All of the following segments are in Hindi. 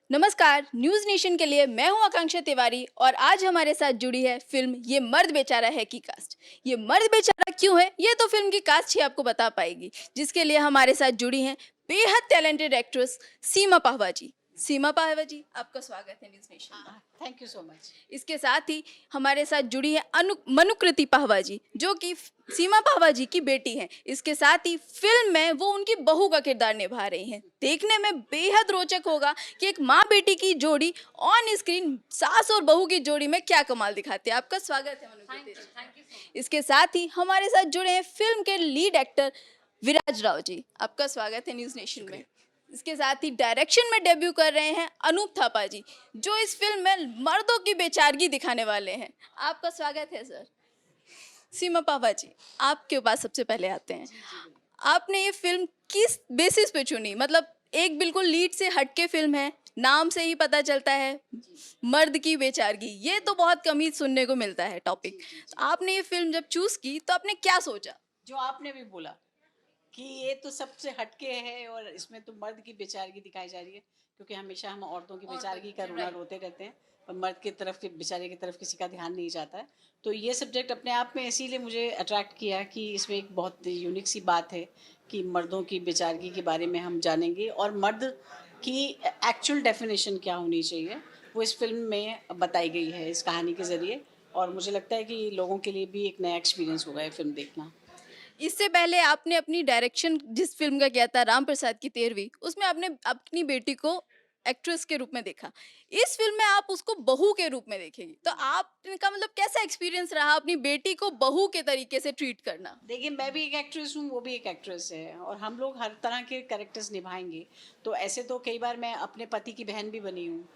नमस्कार, न्यूज़ नेशन के लिए मैं हूं आकांक्षा तिवारी और आज हमारे साथ जुड़ी है फिल्म ये मर्द बेचारा है की कास्ट। ये मर्द बेचारा क्यों है ये तो फिल्म की कास्ट ही आपको बता पाएगी, जिसके लिए हमारे साथ जुड़ी हैं बेहद टैलेंटेड एक्ट्रेस सीमा पाहवा जी। सीमा पाहवा जी, आपका स्वागत है न्यूज़ नेशन में। Thank you so much. इसके साथ ही हमारे साथ जुड़ी है मनुकृति पाहवा जी, जो कि सीमा पाहवा जी की बेटी हैं। इसके साथ ही फिल्म में वो उनकी बहू का किरदार निभा रही हैं। देखने में बेहद रोचक होगा कि एक माँ बेटी की जोड़ी ऑन स्क्रीन सास और बहू की जोड़ी में क्या कमाल दिखाते हैं। आपका स्वागत है Manukriti ji. Thank you so much. इसके साथ ही हमारे साथ जुड़े हैं फिल्म के लीड एक्टर विराज राव जी। आपका स्वागत है न्यूज़ नेशन में। इसके साथ ही डायरेक्शन में डेब्यू कर रहे हैं अनूप थापा जी, जो इस फिल्म में मर्दों की बेचारगी दिखाने वाले हैं। आपका स्वागत है सर। सीमा पापा जी, आपके पास सबसे पहले आते हैं। आपने ये फिल्म किस बेसिस पे चुनी? मतलब एक बिल्कुल लीड से हटके फिल्म है, नाम से ही पता चलता है मर्द की बेचारगी, ये तो बहुत कम ही सुनने को मिलता है टॉपिक। आपने ये फिल्म जब चूज की तो आपने क्या सोचा? जो आपने भी बोला कि ये तो सबसे हटके है और इसमें तो मर्द की बेचारगी दिखाई जा रही है, क्योंकि हमेशा हम औरतों की बेचारगी का रोना रोते रहते हैं और मर्द की तरफ की बेचारे की तरफ किसी का ध्यान नहीं जाता है। तो ये सब्जेक्ट अपने आप में इसीलिए मुझे अट्रैक्ट किया कि इसमें एक बहुत यूनिक सी बात है कि मर्दों की बेचारगी के बारे में हम जानेंगे और मर्द की एक्चुअल डेफिनेशन क्या होनी चाहिए वो इस फिल्म में बताई गई है इस कहानी के ज़रिए। और मुझे लगता है कि लोगों के लिए भी एक नया एक्सपीरियंस होगा ये फिल्म देखना। इससे पहले आपने अपनी डायरेक्शन जिस फिल्म का किया था राम प्रसाद की 13वीं, उसमें आपने अपनी बेटी को एक्ट्रेस के रूप में देखा। इस फिल्म में आप उसको बहू के रूप में देखेंगी, तो आपका मतलब कैसा एक्सपीरियंस रहा अपनी बेटी को बहू के तरीके से ट्रीट करना? देखिए, मैं भी एक एक्ट्रेस हूँ, वो भी एक एक्ट्रेस है और हम लोग हर तरह के कैरेक्टर्स निभाएंगे। तो ऐसे तो कई बार मैं अपने पति की बहन भी बनी हूँ,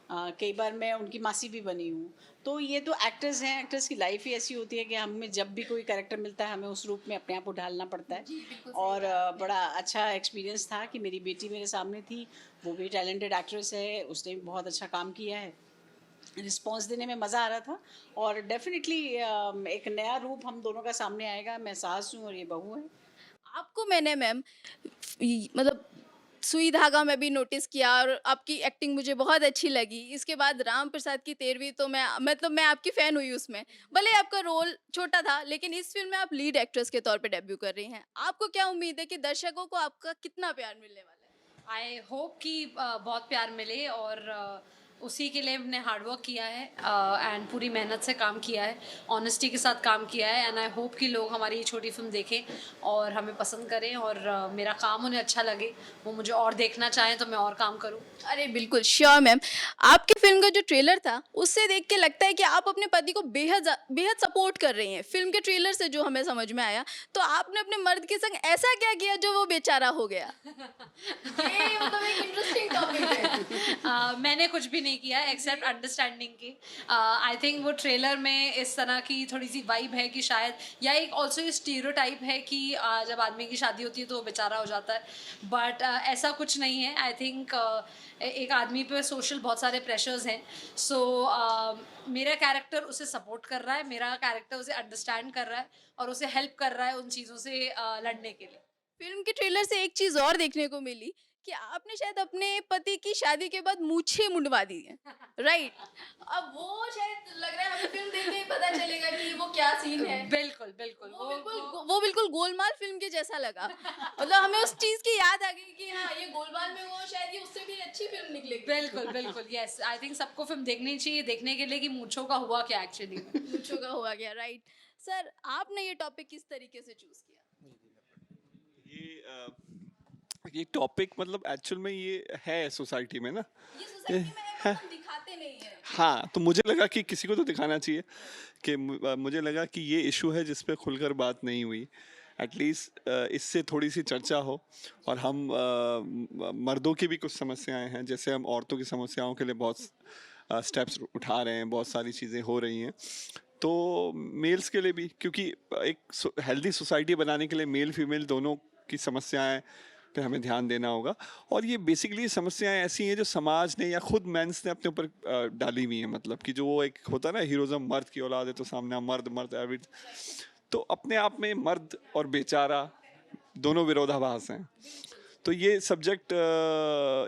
कई बार मैं उनकी मासी भी बनी हूँ। तो ये तो एक्टर्स हैं, एक्टर्स की लाइफ ही ऐसी होती है कि हमें जब भी कोई कैरेक्टर मिलता है हमें उस रूप में अपने आप को ढालना पड़ता है। जी, बिल्कुल सही और बात है। बड़ा अच्छा एक्सपीरियंस था कि मेरी बेटी मेरे सामने थी। वो भी टैलेंटेड एक्ट्रेस है, उसने भी बहुत अच्छा काम किया है। रिस्पॉन्स देने में मज़ा आ रहा था और डेफिनेटली एक नया रूप हम दोनों का सामने आएगा। मैं सास हूँ और ये बहू है। आपको मैंने मैम मतलब सुई धागा में भी नोटिस किया और आपकी एक्टिंग मुझे बहुत अच्छी लगी। इसके बाद राम प्रसाद की 13वीं तो मैं मतलब मैं आपकी फ़ैन हुई उसमें। भले आपका रोल छोटा था, लेकिन इस फ़िल्म में आप लीड एक्ट्रेस के तौर पे डेब्यू कर रही हैं। आपको क्या उम्मीद है कि दर्शकों को आपका कितना प्यार मिलने वाला है? आई होप कि बहुत प्यार मिले और उसी के लिए हमने हार्ड वर्क किया है एंड पूरी मेहनत से काम किया है, ऑनेस्टी के साथ काम किया है एंड आई होप कि लोग हमारी ये छोटी फिल्म देखें और हमें पसंद करें और मेरा काम उन्हें अच्छा लगे, वो मुझे और देखना चाहें तो मैं और काम करूं। अरे बिल्कुल, श्योर मैम। आपकी फ़िल्म का जो ट्रेलर था, उससे देख के लगता है कि आप अपने पति को बेहद सपोर्ट कर रही हैं। फ़िल्म के ट्रेलर से जो हमें समझ में आया, तो आपने अपने मर्द के संग ऐसा क्या किया जो वो बेचारा हो गया? ये मतलब एक इंटरेस्टिंग टॉपिक है। मैंने कुछ भी नहीं किया एक्सेप्ट अंडरस्टैंडिंग की। आई थिंक वो ट्रेलर में इस तरह की थोड़ी सी वाइब है कि शायद, या एक ऑल्सो ये स्टीरियोटाइप है कि जब आदमी की शादी होती है तो वो बेचारा हो जाता है, बट ऐसा कुछ नहीं है। आई थिंक एक आदमी पे सोशल बहुत सारे प्रेशर्स हैं, सो मेरा कैरेक्टर उसे सपोर्ट कर रहा है, मेरा कैरेक्टर उसे अंडरस्टैंड कर रहा है और उसे हेल्प कर रहा है उन चीज़ों से लड़ने के लिए। फ़िल्म के ट्रेलर से एक चीज़ और देखने को मिली कि आपने शायद अपने पति की शादी के बाद मूंछें मुंडवा दी हैं, राइट? अब वो शायद लग रहा है हमें फ़िल्म देख के ही पता चलेगा कि वो क्या सीन है। बिल्कुल बिल्कुल वो बिल्कुल गोलमाल फ़िल्म के जैसा लगा। मतलब हमें उस चीज़ की याद आ गई कि हाँ, ये गोलमाल में वो शायद ये उससे भी अच्छी फ़िल्म निकलेगी। बिल्कुल बिल्कुल यस, आई थिंक सबको फिल्म देखनी चाहिए देखने के लिए कि मूंछों का हुआ क्या एक्चुअली में। मूंछों का हुआ क्या, राइट? सर, आपने ये टॉपिक किस तरीके से चूज़ किया? ये टॉपिक मतलब एक्चुअल में ये है सोसाइटी में ना। ये सोसाइटी में है बट हम दिखाते नहीं हैं। हाँ, तो मुझे लगा कि किसी को तो दिखाना चाहिए कि मुझे लगा कि ये इशू है जिस पे खुलकर बात नहीं हुई। एटलीस्ट इससे थोड़ी सी चर्चा हो और हम मर्दों की भी कुछ समस्याएं हैं, जैसे हम औरतों की समस्याओं के लिए बहुत स्टेप्स उठा रहे हैं, बहुत सारी चीज़ें हो रही हैं। तो मेल्स के लिए भी, क्योंकि एक हेल्दी सोसाइटी बनाने के लिए मेल फीमेल दोनों की समस्याएं पे हमें ध्यान देना होगा। और ये बेसिकली समस्याएं ऐसी हैं जो समाज ने या खुद मेंस ने अपने ऊपर डाली हुई हैं। मतलब कि जो वो एक होता है ना, हीरोज़म, मर्द की औलाद है तो सामने मर्द मर्द एवरी, तो अपने आप में मर्द और बेचारा दोनों विरोधाभास हैं। तो ये सब्जेक्ट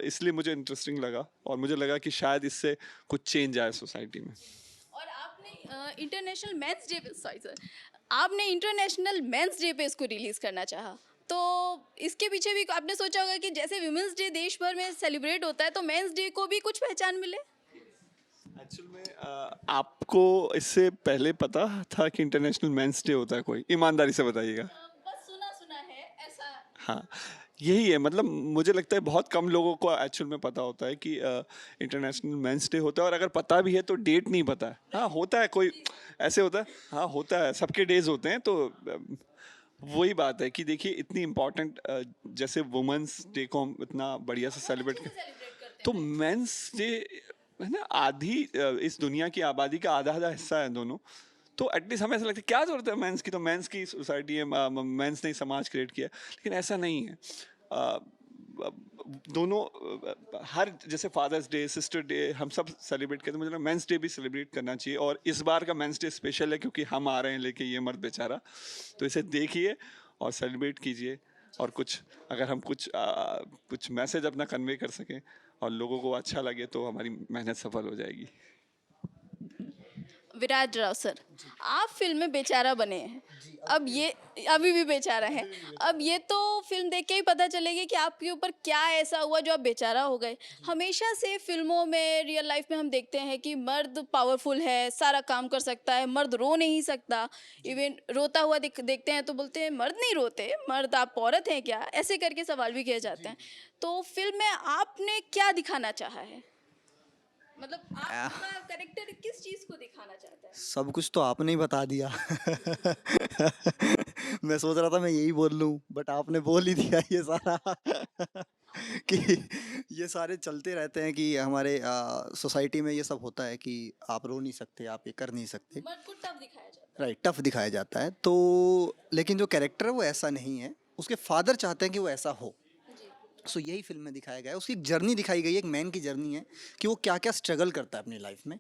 इसलिए मुझे इंटरेस्टिंग लगा और मुझे लगा कि शायद इससे कुछ चेंज आए सोसाइटी में। और आपने इंटरनेशनल मेंस डे पे, सॉरी सर, आपने इंटरनेशनल मेंस डे पे इसको रिलीज करना चाहा, तो इसके पीछे भी आपने सोचा होगा कि जैसे विमेंस डे देश भर में सेलिब्रेट होता है तो मेंस डे को भी कुछ पहचान मिले। एक्चुअल में आपको इससे पहले पता था कि इंटरनेशनल मेंस डे होता है? कोई ईमानदारी से बताइएगा। बस सुना सुना है ऐसा। हाँ, यही है, मतलब मुझे लगता है बहुत कम लोगों को एक्चुअल में पता होता है कि इंटरनेशनल मेंस डे होता है, और अगर पता भी है तो डेट नहीं पता है। हाँ होता है, कोई ऐसे होता है, हाँ होता है, सबके डेज होते हैं। तो वही बात है कि देखिए इतनी इम्पोर्टेंट जैसे वुमेंस डे को हम इतना बढ़िया से सेलिब्रेट करते, तो मेंस डे है ना, आधी इस दुनिया की आबादी का आधा आधा हिस्सा है दोनों। तो एटलीस्ट हमें ऐसा लगता है क्या जरूरत है मेंस की, तो मेंस की सोसाइटी है, मेंस ने समाज क्रिएट किया, लेकिन ऐसा नहीं है। दोनों हर जैसे फादर्स डे, सिस्टर डे हम सब सेलिब्रेट करते हैं, मुझे लगता है मेंस डे भी सेलिब्रेट करना चाहिए। और इस बार का मेंस डे स्पेशल है क्योंकि हम आ रहे हैं लेके ये मर्द बेचारा, तो इसे देखिए और सेलिब्रेट कीजिए। और कुछ अगर हम कुछ मैसेज अपना कन्वे कर सकें और लोगों को अच्छा लगे तो हमारी मेहनत सफल हो जाएगी। विराज राव सर, आप फिल्म में बेचारा बने हैं, अब ये अभी भी बेचारा हैं, अब ये तो फिल्म देख के ही पता चलेगी कि आपके ऊपर क्या ऐसा हुआ जो आप बेचारा हो गए। हमेशा से फिल्मों में, रियल लाइफ में हम देखते हैं कि मर्द पावरफुल है, सारा काम कर सकता है, मर्द रो नहीं सकता। इवन रोता हुआ देखते हैं तो बोलते हैं मर्द नहीं रोते, मर्द आप औरत हैं क्या, ऐसे करके सवाल भी किए जाते हैं। तो फिल्म में आपने क्या दिखाना चाहा है, मतलब आपका कैरेक्टर किस चीज को दिखाना चाहता है? सब कुछ तो आपने ही बता दिया। मैं सोच रहा था मैं यही बोल लूं, बट आपने बोल ही दिया ये सारा। कि ये सारे चलते रहते हैं कि हमारे सोसाइटी में ये सब होता है कि आप रो नहीं सकते, आप ये कर नहीं सकते। मर्द को टफ दिखाया जाता राइट, टफ दिखाया जाता है। तो लेकिन जो कैरेक्टर है वो ऐसा नहीं है, उसके फादर चाहते हैं कि वो ऐसा हो। है जी। सो यही फिल्म में दिखाया गया है, उसकी एक जर्नी दिखाई गई है, एक मैन की जर्नी है कि वो क्या क्या स्ट्रगल करता है अपनी लाइफ में।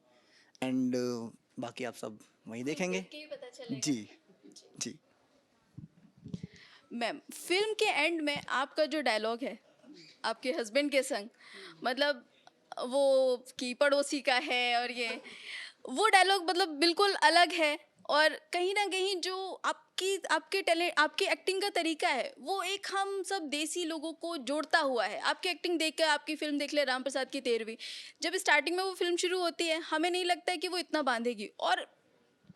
एंड बाकी आप सब वही देखेंगे। देख के ही पता चलेगा। जी जी। मैम, फिल्म के एंड में आपका जो डायलॉग है आपके हस्बैंड के संग, मतलब वो कि पड़ोसी का है, और ये वो डायलॉग मतलब बिल्कुल अलग है। और कहीं ना कहीं जो आपके टैलेंट, आपकी एक्टिंग का तरीका है, वो एक हम सब देसी लोगों को जोड़ता हुआ है। आपकी एक्टिंग देख कर, आपकी फिल्म देख ले राम प्रसाद की 13वीं, जब स्टार्टिंग में वो फिल्म शुरू होती है हमें नहीं लगता है कि वो इतना बांधेगी, और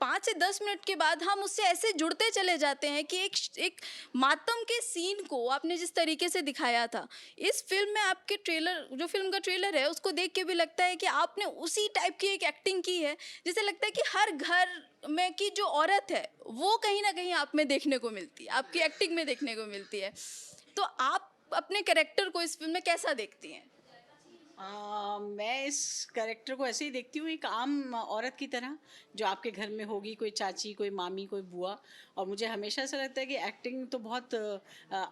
5 से 10 मिनट के बाद हम उससे ऐसे जुड़ते चले जाते हैं कि एक मातम के सीन को आपने जिस तरीके से दिखाया था इस फिल्म में, आपके ट्रेलर, जो फिल्म का ट्रेलर है उसको देख के भी लगता है कि आपने उसी टाइप की एक एक्टिंग की है, जिसे लगता है कि हर घर में की जो औरत है वो कहीं ना कहीं आप में देखने को मिलती है, आपकी एक्टिंग में देखने को मिलती है। तो आप अपने कैरेक्टर को इस फिल्म में कैसा देखती हैं? मैं इस कैरेक्टर को ऐसे ही देखती हूँ, एक आम औरत की तरह जो आपके घर में होगी, कोई चाची, कोई मामी, कोई बुआ। और मुझे हमेशा ऐसा लगता है कि एक्टिंग तो बहुत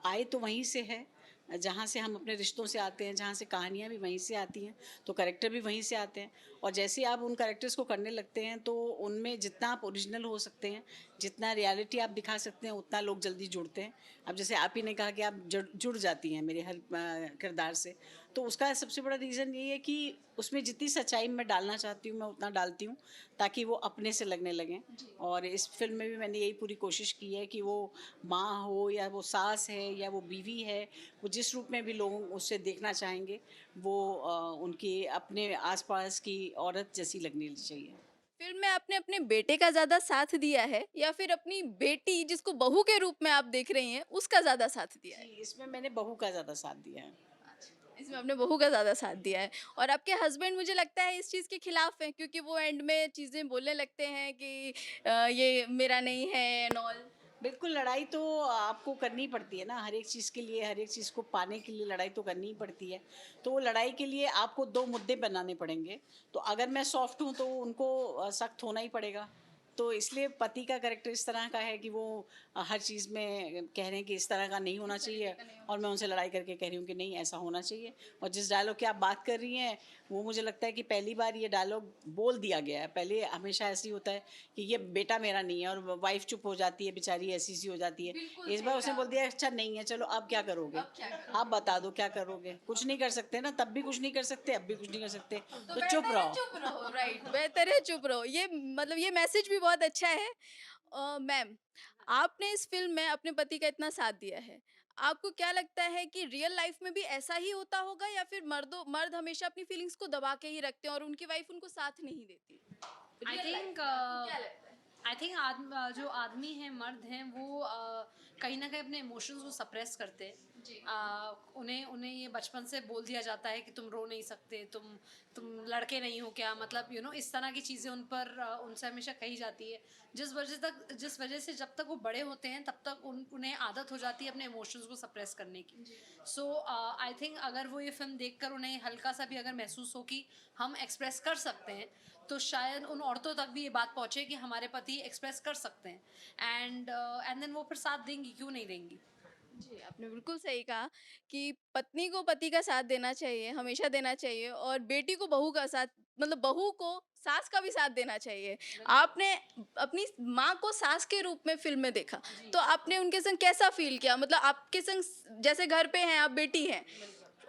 आए तो वहीं से है, जहाँ से हम अपने रिश्तों से आते हैं, जहाँ से कहानियाँ भी वहीं से आती हैं, तो कैरेक्टर भी वहीं से आते हैं। और जैसे आप उन कैरेक्टर्स को करने लगते हैं तो उनमें जितना आप ओरिजिनल हो सकते हैं, जितना रियलिटी आप दिखा सकते हैं, उतना लोग जल्दी जुड़ते हैं। अब जैसे आप ही ने कहा कि आप जुड़ जाती हैं मेरे हर किरदार से, तो उसका सबसे बड़ा रीज़न ये है कि उसमें जितनी सच्चाई मैं डालना चाहती हूँ मैं उतना डालती हूँ, ताकि वो अपने से लगने लगें। और इस फिल्म में भी मैंने यही पूरी कोशिश की है कि वो माँ हो या वो सास है या वो बीवी है, वो जिस रूप में भी लोग उससे देखना चाहेंगे, वो उनकी अपने आसपास की औरत जैसी लगनी चाहिए। फिल्म में आपने अपने बेटे का ज्यादा साथ दिया है या फिर अपनी बेटी जिसको बहू के रूप में आप देख रही हैं उसका ज्यादा साथ दिया है? इसमें मैंने बहू का ज़्यादा साथ दिया है। इसमें आपने बहू का ज्यादा साथ दिया है। और आपके हस्बैंड मुझे लगता है इस चीज के खिलाफ हैं, क्योंकि वो एंड में चीजें बोलने लगते हैं कि ये मेरा नहीं है एंड ऑल। बिल्कुल, लड़ाई तो आपको करनी पड़ती है ना, हर एक चीज़ के लिए, हर एक चीज़ को पाने के लिए लड़ाई तो करनी ही पड़ती है। तो वो लड़ाई के लिए आपको 2 मुद्दे बनाने पड़ेंगे। तो अगर मैं सॉफ्ट हूँ तो उनको सख्त होना ही पड़ेगा। तो इसलिए पति का कैरेक्टर इस तरह का है कि वो हर चीज़ में कह रहे हैं कि इस तरह का नहीं होना चाहिए, और मैं उनसे लड़ाई करके कह रही हूँ कि नहीं, ऐसा होना चाहिए। और जिस डायलॉग की आप बात कर रही हैं, वो मुझे लगता है कि पहली बार ये डायलॉग बोल दिया गया है। पहले हमेशा ऐसे ही होता है कि ये बेटा मेरा नहीं है, और वाइफ चुप हो जाती है, बेचारी ऐसी सी हो जाती है। इस बार उसने बोल दिया, अच्छा नहीं है, चलो अब क्या करोगे, आप बता दो क्या करोगे। कुछ नहीं कर सकते ना, तब भी कुछ नहीं कर सकते, अब भी कुछ नहीं कर सकते, तो चुप रहो। चुप रहो, राइट, बेहतर है चुप रहो। ये मतलब ये मैसेज भी बहुत अच्छा है। मैम, आपने इस फिल्म में अपने पति का इतना साथ दिया है, आपको क्या लगता है कि रियल लाइफ में भी ऐसा ही होता होगा, या फिर मर्द हमेशा अपनी फीलिंग्स को दबा के ही रखते हैं और उनकी वाइफ उनको साथ नहीं देती? आई Real life थिंक में आपको क्या लगता है? आई थिंक जो आदमी हैं, मर्द हैं, वो कहीं ना कहीं अपने इमोशंस को सप्रेस करते हैं। उन्हें उन्हें ये बचपन से बोल दिया जाता है कि तुम रो नहीं सकते, तुम लड़के नहीं हो क्या, मतलब इस तरह की चीज़ें उनसे हमेशा कही जाती है, जिस वजह से जब तक वो बड़े होते हैं तब तक उन्हें आदत हो जाती है अपने इमोशंस को सप्रेस करने की। सो आई थिंक अगर वो ये फिल्म देखकर उन्हें हल्का सा भी अगर महसूस हो कि हम एक्सप्रेस कर सकते हैं, तो शायद उन औरतों तक भी ये बात पहुंचे कि हमारे पति एक्सप्रेस कर सकते हैं, एंड देन वो फिर साथ देंगी, क्यों नहीं देंगी। जी, आपने बिल्कुल सही कहा कि पत्नी को पति का साथ देना चाहिए, हमेशा देना चाहिए, और बेटी को बहू का साथ, मतलब बहू को सास का भी साथ देना चाहिए। आपने अपनी माँ को सास के रूप में फ़िल्म में देखा, तो आपने उनके संग कैसा फ़ील किया? मतलब आपके संग जैसे घर पे हैं, आप बेटी हैं,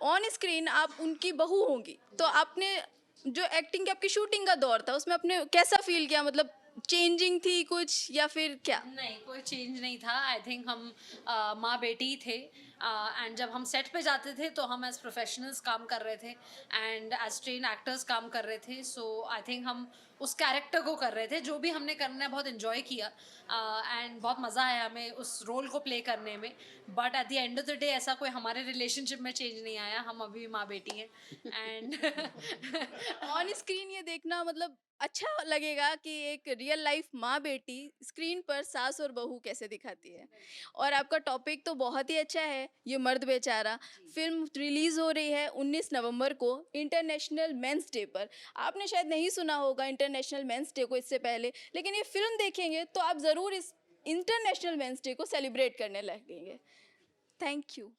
ऑन स्क्रीन आप उनकी बहू होंगी, तो आपने जो एक्टिंग की आपकी शूटिंग का दौर था, उसमें आपने कैसा फ़ील किया? मतलब चेंजिंग थी कुछ या फिर क्या? नहीं, कोई चेंज नहीं था। आई थिंक हम माँ बेटी ही थे, एंड जब हम सेट पे जाते थे तो हम एज प्रोफेशनल्स काम कर रहे थे एंड एज ट्रेन एक्टर्स काम कर रहे थे। सो आई थिंक हम उस कैरेक्टर को कर रहे थे, जो भी हमने करना है बहुत इन्जॉय किया, एंड बहुत मज़ा आया हमें उस रोल को प्ले करने में। But at the end of the day ऐसा कोई हमारे रिलेशनशिप में चेंज नहीं आया, हम अभी माँ बेटी हैं एंड ऑन स्क्रीन ये देखना मतलब अच्छा लगेगा कि एक रियल लाइफ माँ बेटी स्क्रीन पर सास और बहू कैसे दिखाती है। और आपका टॉपिक तो बहुत ही अच्छा है, ये मर्द बेचारा। फिल्म रिलीज हो रही है 19 नवंबर को इंटरनेशनल मेंस डे पर। आपने शायद नहीं सुना होगा इंटरनेशनल मेंस डे को इससे पहले, लेकिन ये फिल्म देखेंगे तो आप ज़रूर इस इंटरनेशनल मेंस डे को सेलिब्रेट करने लगेंगे। Thank you.